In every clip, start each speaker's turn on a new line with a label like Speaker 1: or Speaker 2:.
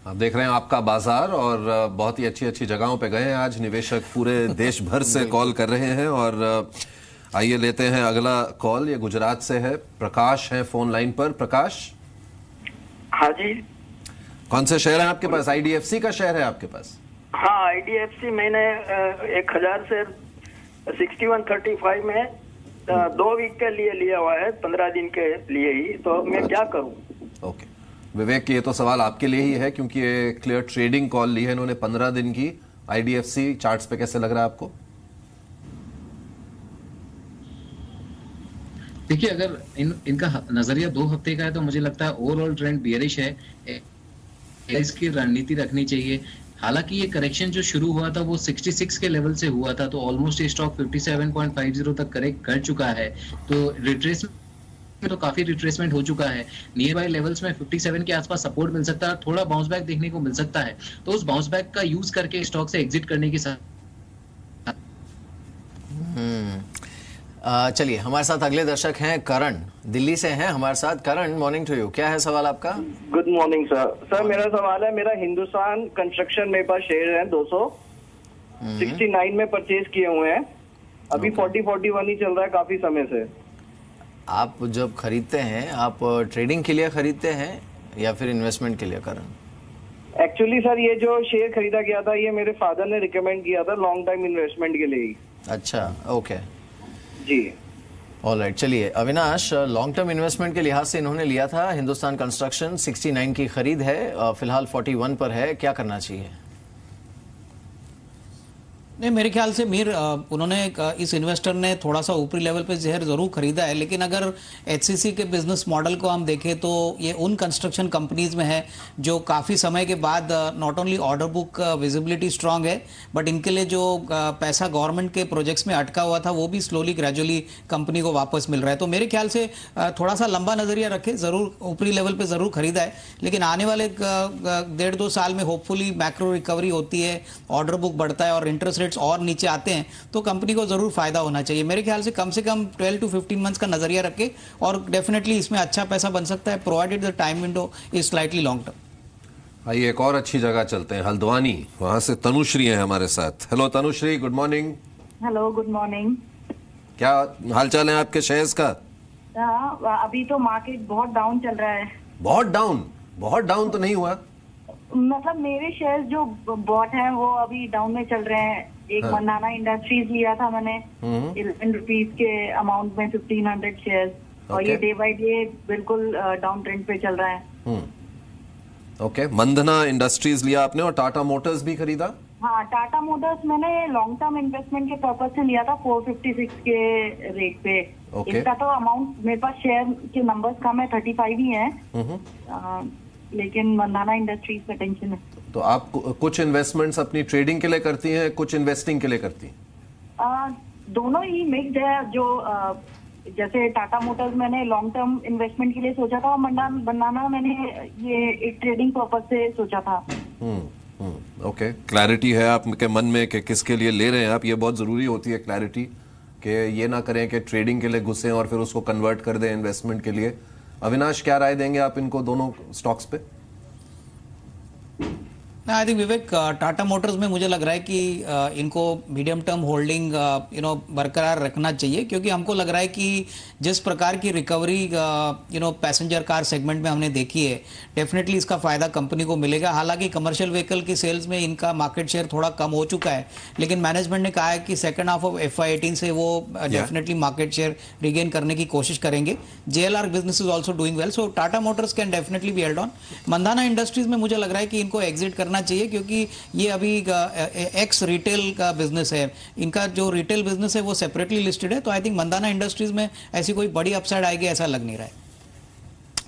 Speaker 1: आप देख रहे हैं आपका बाजार और बहुत ही अच्छी अच्छी जगहों पे गए हैं आज निवेशक पूरे देश भर से कॉल कर रहे हैं। और आइए लेते हैं अगला कॉल। ये गुजरात से है, प्रकाश है फोन लाइन पर। प्रकाश,
Speaker 2: हाँ जी।
Speaker 1: कौन से शेयर है आपके पास? आईडीएफसी का शेयर है आपके पास?
Speaker 2: हाँ, आईडीएफसी मैंने 1000 से 6135 में 2 वीक के लिए लिया हुआ है, 15 दिन के लिए ही। तो मैं क्या करूं?
Speaker 1: ओके विवेक, ये तो सवाल आपके लिए ही है क्योंकि ये क्लियर ट्रेडिंग कॉल ली है इन्होंने 15 दिन की। आईडीएफसी चार्ट्स पे कैसे लग रहा है आपको?
Speaker 3: देखिए, अगर इनका नजरिया 2 हफ्ते का है तो मुझे लगता है ओवरऑल ट्रेंड बियरिश है। इसकी रणनीति रखनी चाहिए। हालांकि ये करेक्शन जो शुरू हुआ था वो 66 के लेवल से हुआ था, तो ऑलमोस्ट ये स्टॉक 57.50 तक करेक्ट कर चुका है। तो रिट्रेसमेंट तो काफी रिट्रेसमेंट हो चुका है। नियर बाय लेवल्स में 57 के आसपास सपोर्ट मिल सकता है, थोड़ा बाउंस बैक देखने को मिल सकता है। तो उस बाउंस बैक का यूज करके स्टॉक से एग्जिट करने की
Speaker 4: चलिए, हमारे साथ अगले दर्शक हैं करण, दिल्ली से हैं हमारे साथ। करण, मॉर्निंग टू यू। क्या है सवाल आपका?
Speaker 2: Good morning sir. सर मेरा सवाल है, मेरा हिंदुस्तान कंस्ट्रक्शन मेरे पास शेयर है 269 में परचेज किए हुए हैं। अभी 40-41 ही चल रहा है काफी समय से।
Speaker 4: आप जब खरीदते हैं, आप ट्रेडिंग के लिए खरीदते हैं या फिर इन्वेस्टमेंट के लिए? करण,
Speaker 2: एक्चुअली सर ये जो शेयर खरीदा गया था ये मेरे फादर ने रिकमेंड किया था लॉन्ग टाइम इन्वेस्टमेंट के लिए ही।
Speaker 4: अच्छा, ओके
Speaker 2: जी।
Speaker 4: ऑलराइट, चलिए अविनाश, लॉन्ग टर्म इन्वेस्टमेंट के लिहाज से इन्होंने लिया था हिंदुस्तान कंस्ट्रक्शन, 69 की खरीद है, फिलहाल 41 पर है, क्या करना चाहिए?
Speaker 5: नहीं, मेरे ख्याल से मीर उन्होंने इस इन्वेस्टर ने थोड़ा सा ऊपरी लेवल पे शेयर जरूर खरीदा है, लेकिन अगर एचसीसी के बिजनेस मॉडल को हम देखें तो ये उन कंस्ट्रक्शन कंपनीज में है जो काफ़ी समय के बाद not only order book visibility strong है, बट इनके लिए जो पैसा गवर्नमेंट के प्रोजेक्ट्स में अटका हुआ था वो भी स्लोली ग्रेजुअली कंपनी को वापस मिल रहा है। तो मेरे ख्याल से थोड़ा सा लंबा नजरिया रखे, जरूर ऊपरी लेवल पर जरूर खरीदा है, लेकिन आने वाले 1.5-2 साल में होपफुली मैक्रो रिकवरी होती है, ऑर्डर बुक बढ़ता है और इंटरेस्ट और नीचे आते हैं तो कंपनी को जरूर फायदा होना चाहिए। मेरे ख्याल से कम 12 to 15 मंथ्स का नजरिया रखे और डेफिनेटली इसमें अच्छा पैसा बन सकता है, provided the time window is slightly long term.
Speaker 1: आइए एक और अच्छी जगह चलते हैं, हल्द्वानी। वहां से तनुश्री है हमारे साथ। Hello Tanushree, good morning.
Speaker 6: Hello, good morning.
Speaker 1: क्या हालचाल है आपके शेयर्स का?
Speaker 6: अभी तो मार्केट बहुत डाउन चल रहा है।
Speaker 1: बहुत डाउन तो नहीं हुआ,
Speaker 6: मतलब मेरे शेयर जो बॉट हैं वो अभी डाउन में चल रहे हैं। एक मंदाना इंडस्ट्रीज लिया था मैंने 11 रुपीज के अमाउंट में 1500 शेयर, और ये डे बाय डे बिल्कुल डाउन ट्रेंड पे चल रहा है।
Speaker 1: ओके, मंदना इंडस्ट्रीज लिया आपने और टाटा मोटर्स भी खरीदा?
Speaker 6: हाँ, टाटा मोटर्स मैंने लॉन्ग टर्म इन्वेस्टमेंट के पर्पज से लिया था 456 के रेट पे। इसका तो अमाउंट मेरे पास शेयर के नंबर्स कम है, 35 ही है, लेकिन मंदाना इंडस्ट्रीज का टेंशन है।
Speaker 1: तो आप कुछ इन्वेस्टमेंट्स अपनी ट्रेडिंग के लिए करती हैं, कुछ इन्वेस्टिंग के लिए करती हैं?
Speaker 6: दोनों ही मिक्स्ड है। जो जैसे टाटा मोटर्स मैंने लॉन्ग टर्म इन्वेस्टमेंट के लिए सोचा था और मंदाना मैंने ये एक ट्रेडिंग पर्पज से सोचा था।
Speaker 1: ओके, क्लैरिटी है आपके मन में कि किसके लिए ले रहे हैं आप? ये बहुत जरूरी होती है क्लैरिटी, कि ये ना करें कि ट्रेडिंग के लिए घुसें और फिर उसको कन्वर्ट कर दें इन्वेस्टमेंट के लिए। अविनाश, क्या राय देंगे आप इनको दोनों स्टॉक्स पे?
Speaker 5: I think Vivek, Tata Motors में मुझे लग रहा है कि इनको मीडियम टर्म होल्डिंग बरकरार रखना चाहिए, क्योंकि हमको लग रहा है कि जिस प्रकार की रिकवरी पैसेंजर कार सेगमेंट में हमने देखी है, डेफिनेटली इसका फायदा कंपनी को मिलेगा। हालांकि कमर्शियल व्हीकल की सेल्स में इनका मार्केट शेयर थोड़ा कम हो चुका है, लेकिन मैनेजमेंट ने कहा है कि सेकंड हाफ ऑफ FY18 से वो डेफिनेटली मार्केट शेयर रिगेन करने की कोशिश करेंगे। JLR business is also doing well, so Tata Motors can definitely be held on. Mandhana Industries में मुझे लग रहा है कि इनको एग्जिट करना चाहिए, क्योंकि ये अभी एक्स रिटेल का बिजनेस है, इनका जो रिटेल बिजनेस है वो सेपरेटली लिस्टेड है। तो आई थिंक मंदाना इंडस्ट्रीज में ऐसी कोई बड़ी अपसाइड आएगी ऐसा लग नहीं रहा है।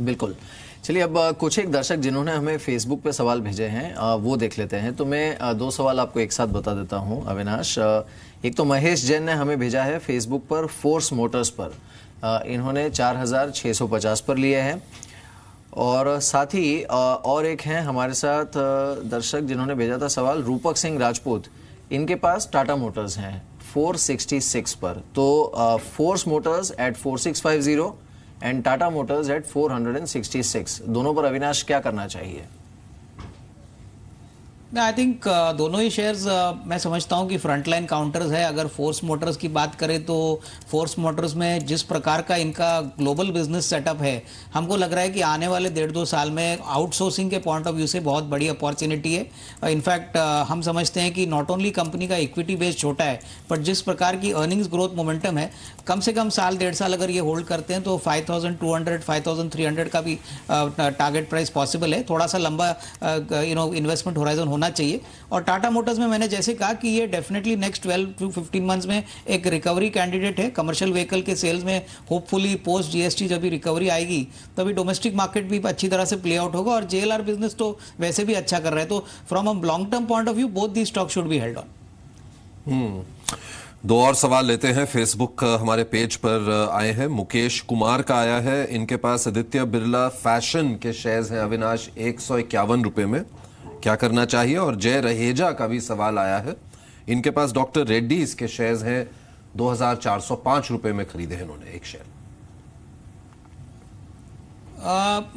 Speaker 4: बिल्कुल। चलिए, अब कुछ एक दर्शक जिन्होंने हमें फेसबुक पे सवाल भेजे हैं वो देख लेते हैं। तो मैं 2 सवाल आपको एक साथ बता देता हूं अविनाश। एक तो महेश जैन ने हमें भेजा है फेसबुक पर फोर्स मोटर्स पर, इन्होंने 4650 पर लिए हैं। और साथ ही और एक हैं हमारे साथ दर्शक जिन्होंने भेजा था सवाल, रूपक सिंह राजपूत, इनके पास टाटा मोटर्स हैं 466 पर। तो Force Motors at 4650 and Tata Motors at 466, दोनों पर अविनाश क्या करना चाहिए?
Speaker 5: आई थिंक दोनों ही शेयर्स मैं समझता हूं कि फ्रंटलाइन काउंटर्स है। अगर फोर्स मोटर्स की बात करें तो फोर्स मोटर्स में जिस प्रकार का इनका ग्लोबल बिजनेस सेटअप है, हमको लग रहा है कि आने वाले 1.5-2 साल में आउटसोर्सिंग के पॉइंट ऑफ व्यू से बहुत बड़ी अपॉर्चुनिटी है। इनफैक्ट हम समझते हैं कि नॉट ओनली कंपनी का इक्विटी बेस छोटा है, बट जिस प्रकार की अर्निंग्स ग्रोथ मोमेंटम है, कम से कम साल 1.5 साल अगर ये होल्ड करते हैं तो 5200 5300 का भी टारगेट प्राइस पॉसिबल है। थोड़ा सा लंबा इन्वेस्टमेंट होराइजन होना चाहिए। और टाटा मोटर्स में मैंने जैसे कहा कि ये डेफिनेटली नेक्स्ट 12 to 15 मंथ्स में एक रिकवरी कैंडिडेट है। कमर्शियल व्हीकल के सेल्स में होपफुली पोस्ट जीएसटी जब भी रिकवरी आएगी तभी डोमेस्टिक मार्केट भी अच्छी तरह से प्ले आउट होगा, और जेएलआर बिजनेस तो वैसे भी अच्छा कर रहा है। तो from a long term point of view both the stock should be held on.
Speaker 1: 2 और सवाल लेते हैं। फेसबुक हमारे पेज पर आए हैं। मुकेश कुमार का आया है, इनके पास आदित्य बिरला फैशन के शेयर्स हैं अविनाश 151 रुपए में, क्या करना चाहिए? और जय रहेजा का भी सवाल आया है, इनके पास डॉक्टर रेड्डीज के शेयर्स हैं 2405 रुपए में खरीदे हैं इन्होंने एक शेयर।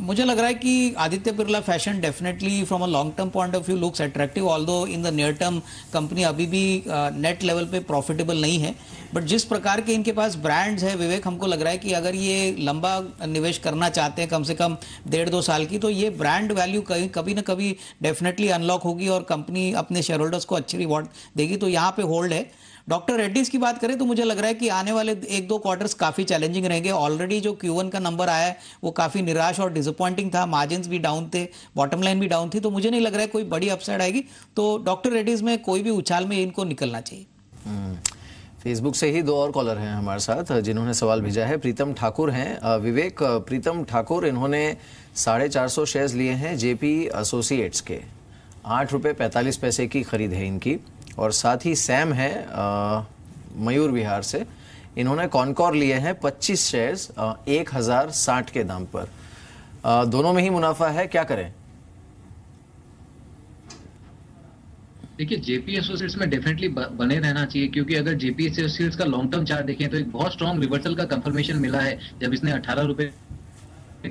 Speaker 5: मुझे लग रहा है कि Aditya Birla fashion definitely from a long term point of view looks attractive, although in the near term company अभी भी नेट लेवल पे प्रॉफिटेबल नहीं है। बट जिस प्रकार के इनके पास ब्रांड्स है विवेक, हमको लग रहा है कि अगर ये लंबा निवेश करना चाहते हैं कम से कम 1.5-2 साल की, तो ये ब्रांड वैल्यू कभी ना कभी डेफिनेटली अनलॉक होगी और कंपनी अपने शेयर होल्डर्स को अच्छी रिवॉर्ड देगी। तो यहाँ पे होल्ड है। डॉक्टर रेड्डीज की बात करें तो मुझे लग रहा है कि आने वाले 1-2 क्वार्टर्स काफी चैलेंजिंग रहेंगे। ऑलरेडी जो Q1 का नंबर आया है वो काफी निराश और डिसअपॉइंटिंग था, मार्जिन्स भी डाउन थे, बॉटम लाइन भी डाउन थी। तो मुझे नहीं लग रहा है कोई बड़ी अपसाइड आएगी। तो डॉक्टर रेड्डीज में कोई भी उछाल में इनको निकलना चाहिए।
Speaker 4: फेसबुक से ही 2 और कॉलर हैं हमारे साथ जिन्होंने सवाल भेजा है। प्रीतम ठाकुर हैं। विवेक, प्रीतम ठाकुर इन्होंने 450 शेयर्स लिए हैं जेपी एसोसिएट्स के, 8 रुपये 45 पैसे की खरीद है इनकी। और साथ ही सैम है मयूर विहार से, इन्होंने कॉनकॉर लिए हैं 25 शेयर्स 1060 के दाम पर। दोनों में ही मुनाफा है, क्या करें?
Speaker 3: देखिए, जेपी एसोसिएट्स में डेफिनेटली बने रहना चाहिए, क्योंकि अगर जेपी एसोसिएट्स का लॉन्ग टर्म चार्ट देखें तो एक बहुत स्ट्रॉन्ग रिवर्सल का कंफर्मेशन मिला है जब इसने 18 रुपए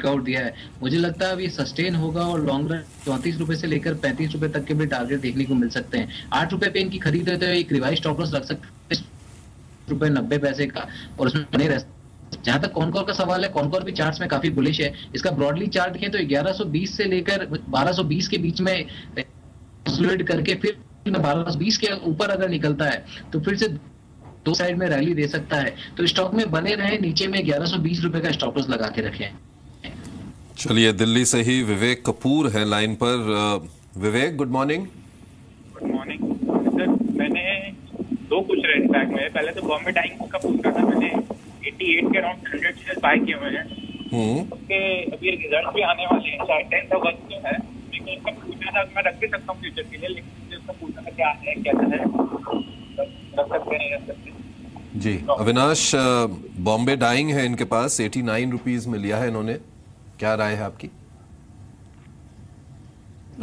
Speaker 3: आउट दिया है। मुझे लगता है अब ये सस्टेन होगा और लॉन्ग रन 34 रुपए से लेकर 35 रुपए तक के भी टारगेट देखने को मिल सकते हैं। 8 रुपए पे इनकी खरीद है तो एक रिवाइज स्टॉप लॉस रख सकते हैं ₹90 का, और उसमें बने रह। जहां तक कॉनकॉर का सवाल है, कॉनकॉर भी चार्ट्स में काफी बुलिश है। इसका ब्रॉडली चार्ट देखें तो 1120 से लेकर 1220 के बीच में कंसोलिडेट करके फिर 1220 के ऊपर अगर निकलता है तो फिर से 2 साइड में रैली दे सकता है। तो स्टॉक में बने रहे, नीचे में 1120 रुपए का स्टॉप लॉस लगा के रखें।
Speaker 1: चलिए, दिल्ली से ही विवेक कपूर है लाइन पर। Vivek, good morning.
Speaker 7: Good morning sir, मैंने 2 कुछ रेट बैक में, पहले तो बॉम्बे डाइंग का पूछा था, मैंने 88 के अराउंड 100 शेयर बाय किए हुए हैं। उसके अभी रिजल्ट भी आने वाले हैं, शायद 10th अगस्त को है। लेकिन उसका पूछा था, मैं रख भी सकता हूँ फ्यूचर के लिए, लेकिन उसका पूछा था क्या है कैसा है, रख सकते नहीं रख सकते।
Speaker 1: जी अविनाश, बॉम्बे डाइंग है इनके पास, 89 रुपीज में लिया है इन्होंने, क्या राय है आपकी?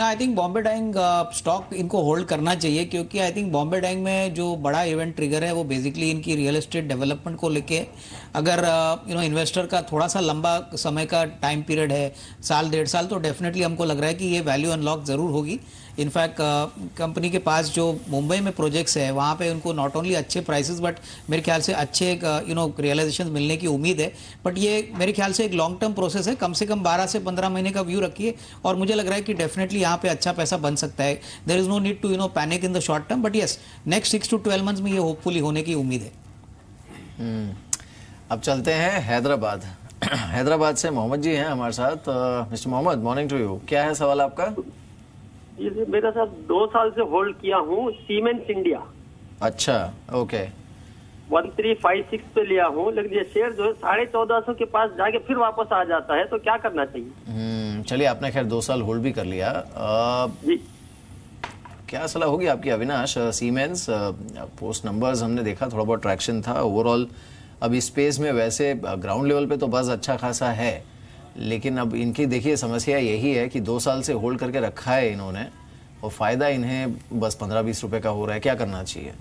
Speaker 5: I think Bombay Dyeing stock इनको होल्ड करना चाहिए, क्योंकि आई थिंक बॉम्बे डाइंग में जो बड़ा इवेंट ट्रिगर है वो बेसिकली इनकी रियल एस्टेट डेवलपमेंट को लेके। अगर इन्वेस्टर का थोड़ा सा लंबा समय का टाइम पीरियड है, 1-1.5 साल, तो डेफिनेटली हमको लग रहा है कि ये वैल्यू अनलॉक जरूर होगी। इनफैक्ट कंपनी के पास जो मुंबई में प्रोजेक्ट्स है वहाँ पे उनको नॉट ओनली अच्छे प्राइसेस बट मेरे ख्याल से अच्छे रियलाइजेशन मिलने की उम्मीद है। बट ये मेरे ख्याल से एक लॉन्ग टर्म प्रोसेस है, कम से कम 12 से 15 महीने का व्यू रखिए, और मुझे लग रहा है कि डेफिनेटली यहाँ पे अच्छा पैसा बन सकता है। There is no need to panic in the short term, but yes next 6 to 12 months में ये होपफुली होने की उम्मीद है।
Speaker 4: अब चलते हैं हैदराबाद। हैदराबाद से मोहम्मद जी हैं हमारे साथ। Mister Mohammad, morning to you. क्या है सवाल आपका?
Speaker 8: ये मेरा साथ 2 साल से होल्ड किया हूँ सीमेंस इंडिया।
Speaker 4: अच्छा, ओके।
Speaker 8: 1356 पे लिया हूँ, लेकिन ये शेयर जो है 1450 के पास जाके फिर वापस आ जाता है, तो क्या करना चाहिए?
Speaker 4: चलिए, आपने खैर 2 साल होल्ड भी कर लिया।
Speaker 8: जी,
Speaker 4: क्या सलाह होगी आपकी अविनाश? सीमेंस पोस्ट नंबर्स हमने देखा, थोड़ा बहुत ट्रैक्शन था ओवरऑल। अब इस स्पेस में वैसे ग्राउंड लेवल पे तो बस अच्छा खासा है, लेकिन अब इनकी देखिए समस्या यही है कि 2 साल से होल्ड करके रखा है इन्होंने, और फायदा इन्हें बस 15-20 रुपए का हो रहा है। क्या करना चाहिए?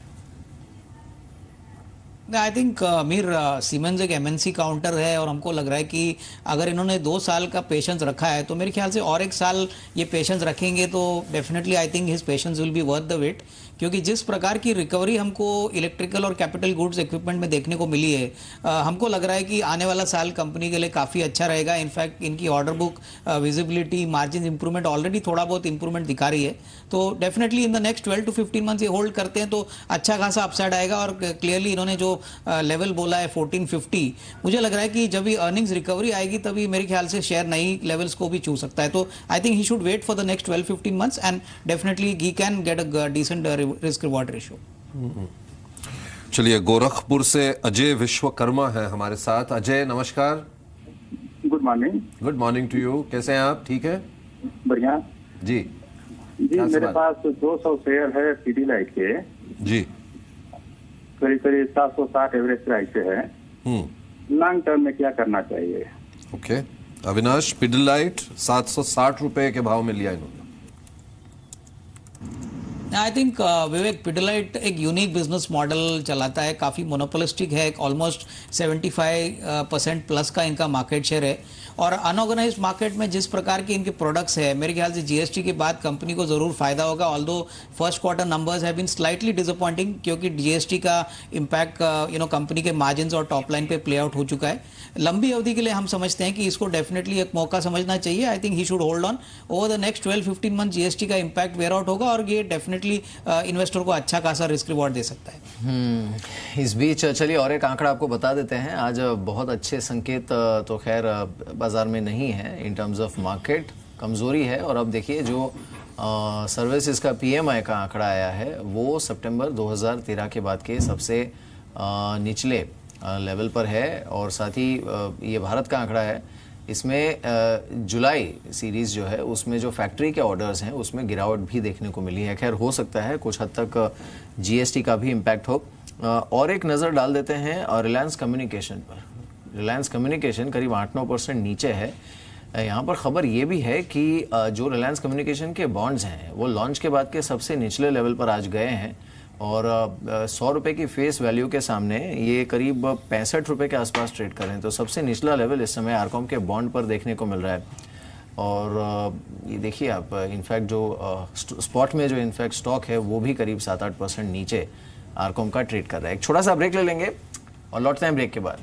Speaker 5: आई थिंक मीर सीमेंस एक एमएनसी काउंटर है और हमको लग रहा है कि अगर इन्होंने 2 साल का पेशेंस रखा है तो मेरे ख्याल से और 1 साल ये पेशेंस रखेंगे तो definitely I think his patience will be worth the wait, क्योंकि जिस प्रकार की रिकवरी हमको इलेक्ट्रिकल और कैपिटल गुड्स इक्विपमेंट में देखने को मिली है, हमको लग रहा है कि आने वाला साल कंपनी के लिए काफ़ी अच्छा रहेगा। इनफैक्ट इनकी order book, visibility, margin improvement already थोड़ा बहुत इंप्रूवमेंट दिखा रही है। तो definitely in the next 12 to 15 months ये होल्ड करते हैं तो अच्छा खासा अपसाइड आएगा। और क्लियरली इन्होंने जो लेवल बोला है 1450, मुझे लग रहा है कि जब भी अर्निंग्स रिकवरी आएगी तभी मेरे ख्याल से शेयर नई लेवल्स को भी छू सकता है। तो I think he should wait for the next 12-15 months and definitely he can get a decent risk reward ratio.
Speaker 1: चलिए, गोरखपुर से अजय विश्वकर्मा है हमारे साथ। अजय नमस्कार।
Speaker 9: Good morning.
Speaker 1: Good morning to you. कैसे हैं आप? ठीक है,
Speaker 9: बढ़िया
Speaker 1: जी।
Speaker 9: जी मेरे पास 200 शेयर है पीडीलाइट के
Speaker 1: जी,
Speaker 9: करीब करीब 760 एवरेज प्राइस से है। लॉन्ग टर्म में क्या करना चाहिए?
Speaker 1: ओके अविनाश, पिडलाइट 760 रुपए के भाव में लिया इन्होंने।
Speaker 5: आई थिंक विवेक, पिडलाइट एक यूनिक बिजनेस मॉडल चलाता है, काफ़ी मोनोपोलिस्टिक है, ऑलमोस्ट 75% प्लस का इनका मार्केट शेयर है। और अनऑर्गेनाइज्ड मार्केट में जिस प्रकार के इनके प्रोडक्ट्स है, मेरे ख्याल से जीएसटी के बाद कंपनी को ज़रूर फायदा होगा। Although first quarter numbers have been slightly disappointing, क्योंकि जीएसटी का इम्पैक्ट कंपनी के मार्जिन और टॉप लाइन पे प्ले आउट हो चुका है। लंबी अवधि के लिए हम समझते हैं कि इसको डेफिनेटली एक मौका समझना चाहिए। आई think he should hold on. Over the next 12-15 month GST का इम्पैक्ट वेयर आउट होगा और ये डेफिनेटली इन्वेस्टर को अच्छा खासा रिस्क रिवॉर्ड दे सकता है।
Speaker 4: इस बीच चलिए और एक आंकड़ा आपको बता देते हैं। आज बहुत अच्छे संकेत तो खैर बाजार में नहीं है इन टर्म्स ऑफ मार्केट, कमजोरी है। और अब देखिए जो सर्विसेज का पीएमआई का आंकड़ा आया है वो सितंबर 2013 के बाद के सबसे निचले लेवल पर है। और साथ ही ये भारत का आंकड़ा है, इसमें जुलाई सीरीज जो है उसमें जो फैक्ट्री के ऑर्डर्स हैं उसमें गिरावट भी देखने को मिली है। खैर हो सकता है कुछ हद तक जीएसटी का भी इम्पैक्ट हो। और एक नज़र डाल देते हैं रिलायंस कम्युनिकेशन पर। रिलायंस कम्युनिकेशन करीब 8-9% नीचे है। यहाँ पर खबर ये भी है कि जो रिलायंस कम्युनिकेशन के बॉन्ड्स हैं वो लॉन्च के बाद के सबसे निचले लेवल पर आज गए हैं। और 100 रुपये की फेस वैल्यू के सामने ये करीब 65 रुपये के आसपास ट्रेड कर रहे हैं। तो सबसे निचला लेवल इस समय आरकॉम के बॉन्ड पर देखने को मिल रहा है। और ये देखिए आप, इनफैक्ट जो स्पॉट में जो इनफैक्ट स्टॉक है वो भी करीब 7-8% नीचे आरकॉम का ट्रेड कर रहा है। एक छोटा सा ब्रेक ले लेंगे और लौटते हैं ब्रेक के बाद।